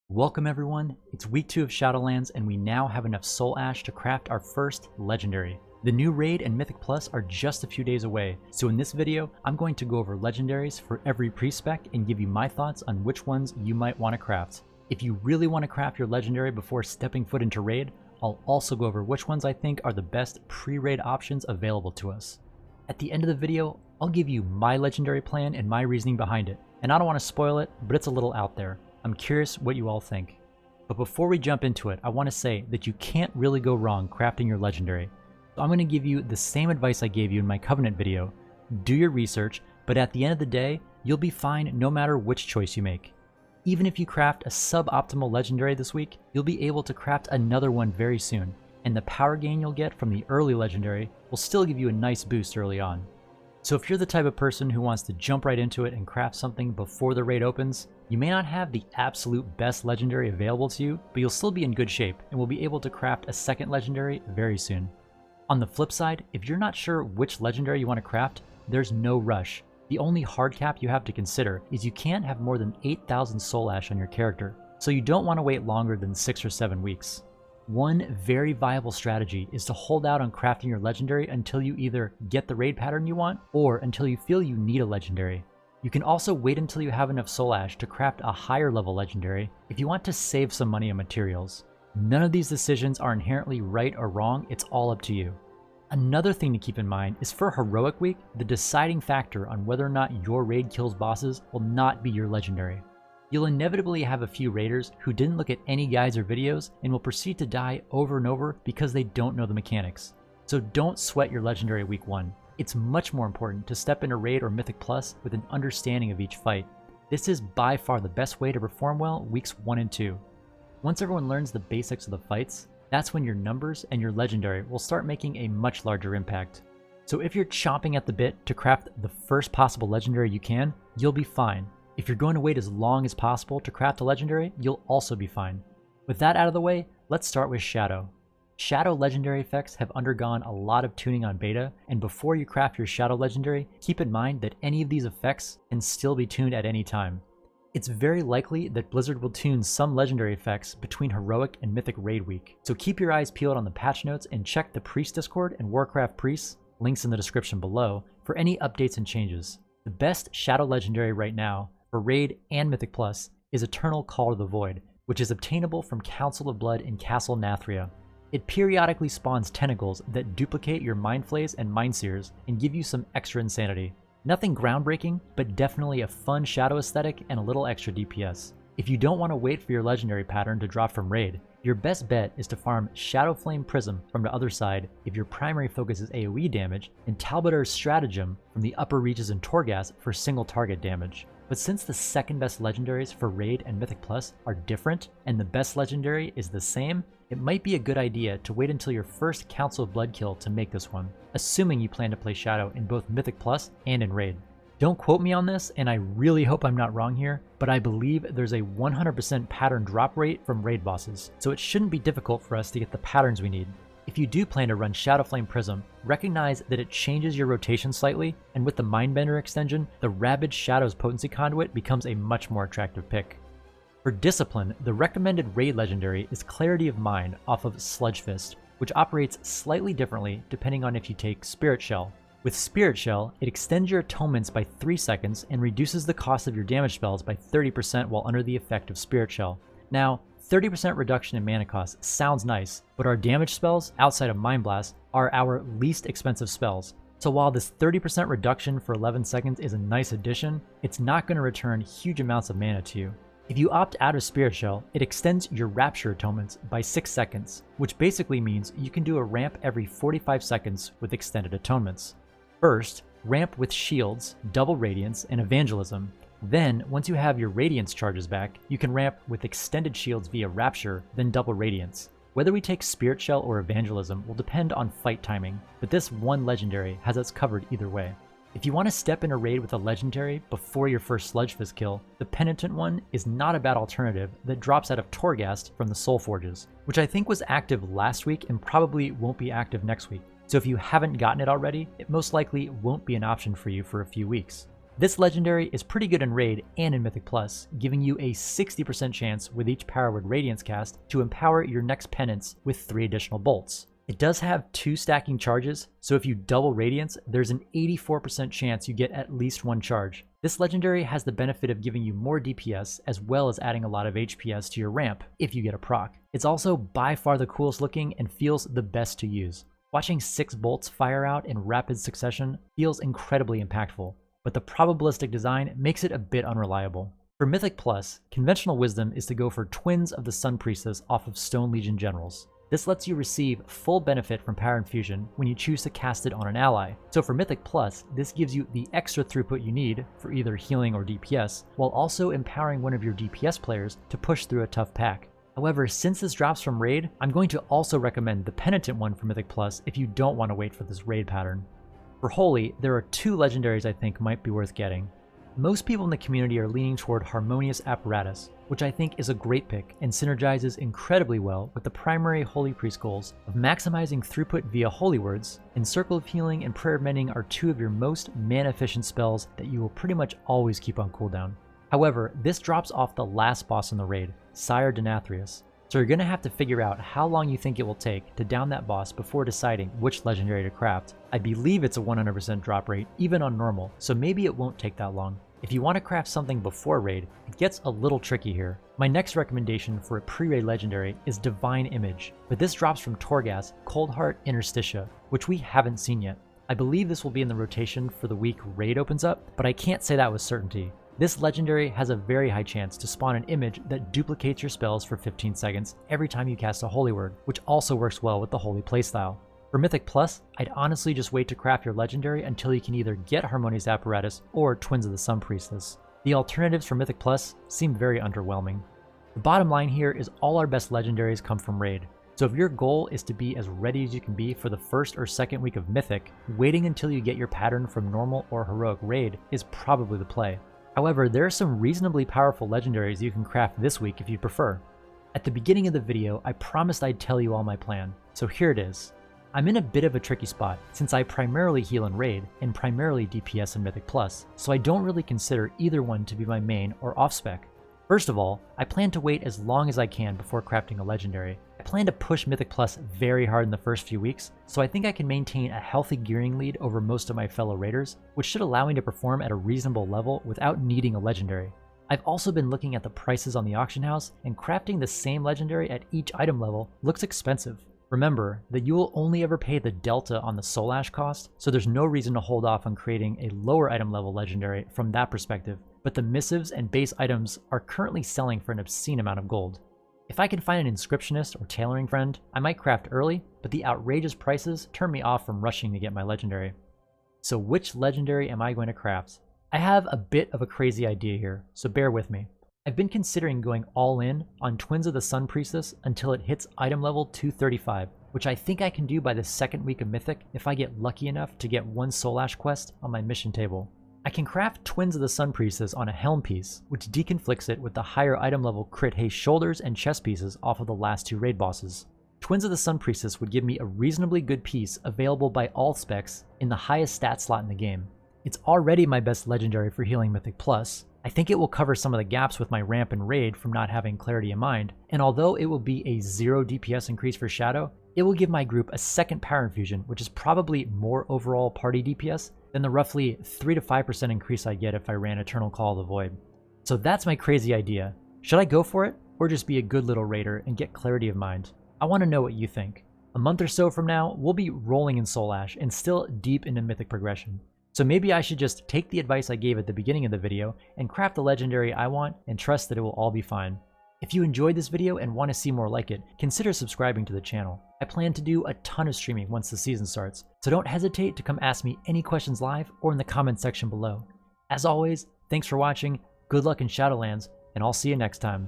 Welcome everyone, it's week 2 of Shadowlands and we now have enough soul ash to craft our first legendary. The new raid and Mythic Plus are just a few days away, so in this video I'm going to go over legendaries for every pre-spec and give you my thoughts on which ones you might want to craft. If you really want to craft your legendary before stepping foot into raid, I'll also go over which ones I think are the best pre-raid options available to us. At the end of the video, I'll give you my legendary plan and my reasoning behind it, and I don't want to spoil it, but it's a little out there. I'm curious what you all think. But before we jump into it, I want to say that you can't really go wrong crafting your legendary. So I'm going to give you the same advice I gave you in my Covenant video. Do your research, but at the end of the day, you'll be fine no matter which choice you make. Even if you craft a suboptimal legendary this week, you'll be able to craft another one very soon, and the power gain you'll get from the early legendary will still give you a nice boost early on. So if you're the type of person who wants to jump right into it and craft something before the raid opens, you may not have the absolute best legendary available to you, but you'll still be in good shape and will be able to craft a second legendary very soon. On the flip side, if you're not sure which legendary you want to craft, there's no rush. The only hard cap you have to consider is you can't have more than 8,000 soul ash on your character, so you don't want to wait longer than 6 or 7 weeks. One very viable strategy is to hold out on crafting your legendary until you either get the raid pattern you want or until you feel you need a legendary. You can also wait until you have enough soul ash to craft a higher level legendary if you want to save some money on materials. None of these decisions are inherently right or wrong, it's all up to you. Another thing to keep in mind is for Heroic Week, the deciding factor on whether or not your raid kills bosses will not be your legendary. You'll inevitably have a few raiders who didn't look at any guides or videos and will proceed to die over and over because they don't know the mechanics. So don't sweat your legendary week 1. It's much more important to step into raid or Mythic Plus with an understanding of each fight. This is by far the best way to perform well weeks 1 and 2. Once everyone learns the basics of the fights, that's when your numbers and your legendary will start making a much larger impact. So if you're chomping at the bit to craft the first possible legendary you can, you'll be fine. If you're going to wait as long as possible to craft a legendary, you'll also be fine. With that out of the way, let's start with Shadow. Shadow legendary effects have undergone a lot of tuning on beta, and before you craft your Shadow legendary, keep in mind that any of these effects can still be tuned at any time. It's very likely that Blizzard will tune some legendary effects between Heroic and Mythic Raid Week, so keep your eyes peeled on the patch notes and check the Priest Discord and Warcraft Priests, links in the description below, for any updates and changes. The best Shadow legendary right now, for Raid and Mythic Plus, is Eternal Call to the Void, which is obtainable from Council of Blood in Castle Nathria. It periodically spawns tentacles that duplicate your Mind Flays and Mind Seers and give you some extra insanity. Nothing groundbreaking, but definitely a fun shadow aesthetic and a little extra DPS. If you don't want to wait for your legendary pattern to drop from Raid, your best bet is to farm Shadow Flame Prism from the other side if your primary focus is AoE damage, and Talbot's Stratagem from the upper reaches in Torghast for single target damage. But since the second best legendaries for Raid and Mythic Plus are different, and the best legendary is the same, it might be a good idea to wait until your first Council of Blood kill to make this one, assuming you plan to play Shadow in both Mythic Plus and in Raid. Don't quote me on this, and I really hope I'm not wrong here, but I believe there's a 100% pattern drop rate from Raid bosses, so it shouldn't be difficult for us to get the patterns we need. If you do plan to run Shadow Flame Prism, recognize that it changes your rotation slightly, and with the Mindbender extension, the Ravaged Shadows Potency Conduit becomes a much more attractive pick. For Discipline, the recommended raid legendary is Clarity of Mind off of Sludge Fist, which operates slightly differently depending on if you take Spirit Shell. With Spirit Shell, it extends your atonements by 3 seconds and reduces the cost of your damage spells by 30% while under the effect of Spirit Shell. Now, 30% reduction in mana cost sounds nice, but our damage spells, outside of Mind Blast, are our least expensive spells. So while this 30% reduction for 11 seconds is a nice addition, it's not going to return huge amounts of mana to you. If you opt out of Spirit Shell, it extends your Rapture atonements by 6 seconds, which basically means you can do a ramp every 45 seconds with extended atonements. First, ramp with Shields, Double Radiance, and Evangelism. Then, once you have your Radiance charges back, you can ramp with extended shields via Rapture, then Double Radiance. Whether we take Spirit Shell or Evangelism will depend on fight timing, but this one legendary has us covered either way. If you want to step in a raid with a legendary before your first Sludge Fist kill, the Penitent one is not a bad alternative that drops out of Torghast from the Soul Forges, which I think was active last week and probably won't be active next week. So if you haven't gotten it already, it most likely won't be an option for you for a few weeks. This legendary is pretty good in Raid and in Mythic Plus, giving you a 60% chance with each Power Word Radiance cast to empower your next penance with 3 additional bolts. It does have 2 stacking charges, so if you double Radiance, there's an 84% chance you get at least 1 charge. This legendary has the benefit of giving you more DPS as well as adding a lot of HPS to your ramp if you get a proc. It's also by far the coolest looking and feels the best to use. Watching 6 bolts fire out in rapid succession feels incredibly impactful, but the probabilistic design makes it a bit unreliable. For Mythic Plus, conventional wisdom is to go for twins of the Sun Priestess off of Stone Legion Generals. This lets you receive full benefit from Power Infusion when you choose to cast it on an ally. So for Mythic Plus, this gives you the extra throughput you need for either healing or DPS, while also empowering one of your DPS players to push through a tough pack. However, since this drops from Raid, I'm going to also recommend the Penitent one for Mythic Plus if you don't want to wait for this Raid pattern. For Holy, there are 2 legendaries I think might be worth getting. Most people in the community are leaning toward Harmonious Apparatus, which I think is a great pick and synergizes incredibly well with the primary Holy Priest goals of maximizing throughput via Holy Words, and Circle of Healing and Prayer of Mending are 2 of your most mana-efficient spells that you will pretty much always keep on cooldown. However, this drops off the last boss in the raid, Sire Denathrius, so you're going to have to figure out how long you think it will take to down that boss before deciding which legendary to craft. I believe it's a 100% drop rate, even on normal, so maybe it won't take that long. If you want to craft something before raid, it gets a little tricky here. My next recommendation for a pre-raid legendary is Divine Image, but this drops from Torghast, Coldheart Interstitia, which we haven't seen yet. I believe this will be in the rotation for the week raid opens up, but I can't say that with certainty. This legendary has a very high chance to spawn an image that duplicates your spells for 15 seconds every time you cast a Holy Word, which also works well with the Holy playstyle. For Mythic Plus, I'd honestly just wait to craft your legendary until you can either get Harmonious Apparatus or Twins of the Sun Priestess. The alternatives for Mythic Plus seem very underwhelming. The bottom line here is all our best legendaries come from Raid, so if your goal is to be as ready as you can be for the first or second week of Mythic, waiting until you get your pattern from normal or heroic Raid is probably the play. However, there are some reasonably powerful legendaries you can craft this week if you prefer. At the beginning of the video, I promised I'd tell you all my plan, so here it is. I'm in a bit of a tricky spot since I primarily heal in Raid and primarily DPS in Mythic Plus, so I don't really consider either one to be my main or off-spec. First of all, I plan to wait as long as I can before crafting a legendary. I plan to push Mythic Plus very hard in the first few weeks, so I think I can maintain a healthy gearing lead over most of my fellow raiders, which should allow me to perform at a reasonable level without needing a legendary. I've also been looking at the prices on the auction house, and crafting the same legendary at each item level looks expensive. Remember that you will only ever pay the delta on the Soul Ash cost, so there's no reason to hold off on creating a lower item level legendary from that perspective, but the missives and base items are currently selling for an obscene amount of gold. If I can find an inscriptionist or tailoring friend, I might craft early, but the outrageous prices turn me off from rushing to get my legendary. So which legendary am I going to craft? I have a bit of a crazy idea here, so bear with me. I've been considering going all in on Twins of the Sun Priestess until it hits item level 235, which I think I can do by the second week of Mythic if I get lucky enough to get 1 Soul Ash quest on my mission table. I can craft Twins of the Sun Priestess on a Helm piece, which deconflicts it with the higher item level crit haste shoulders and chest pieces off of the last 2 raid bosses. Twins of the Sun Priestess would give me a reasonably good piece available by all specs in the highest stat slot in the game. It's already my best legendary for healing Mythic Plus. I think it will cover some of the gaps with my ramp and raid from not having clarity in mind, and although it will be a 0 DPS increase for Shadow, it will give my group a second power infusion, which is probably more overall party DPS than the roughly 3 to 5% increase I get if I ran Eternal Call of the Void. So that's my crazy idea. Should I go for it, or just be a good little raider and get clarity of mind? I want to know what you think. A month or so from now, we'll be rolling in Soul Ash and still deep into Mythic progression. So maybe I should just take the advice I gave at the beginning of the video and craft the legendary I want and trust that it will all be fine. If you enjoyed this video and want to see more like it, consider subscribing to the channel. I plan to do a ton of streaming once the season starts, so don't hesitate to come ask me any questions live or in the comments section below. As always, thanks for watching, good luck in Shadowlands, and I'll see you next time.